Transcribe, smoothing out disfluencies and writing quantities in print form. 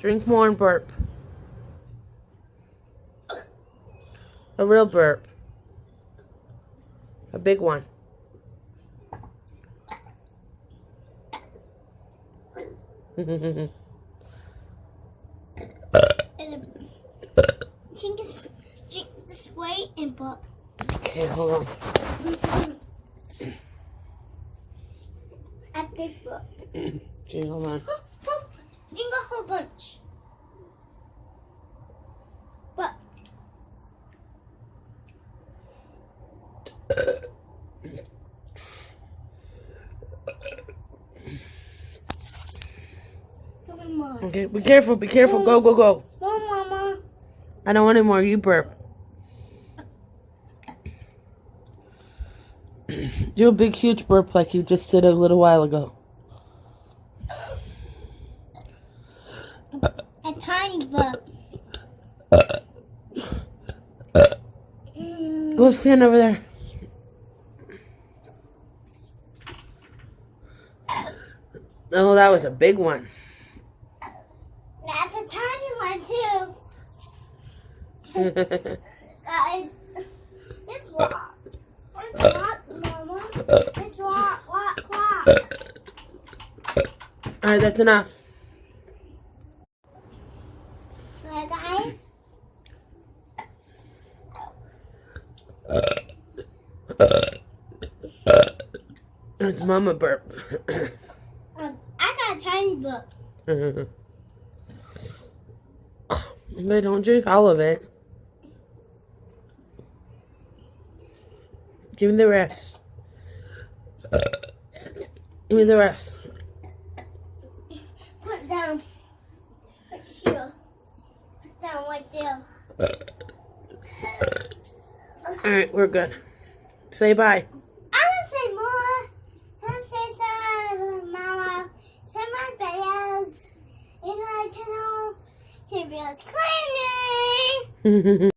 Drink more and burp. A real burp. A big one. Drink this way and burp. Okay, hold on. A big burp. Okay, hold on. Drink a whole bunch. But Okay, be careful, be careful. Go, go, go. No, Mama. I don't want any more. You burp. Do a big, huge burp like you just did a little while ago. A tiny burp. Go stand over there. Oh, that was a big one. That's a tiny one too. Guys, it's locked. It's locked, Mama. It's locked, locked, locked. Alright, that's enough. Right, guys? That's Mama burp. I got a tiny burp. But don't drink all of it. Give me the rest. Give me the rest. Put it down. Put it here. Put it down right there. Alright, we're good. Say bye. I want to say more. I want to say some, Mama. Send my videos in my channel. Here, videos cleaning.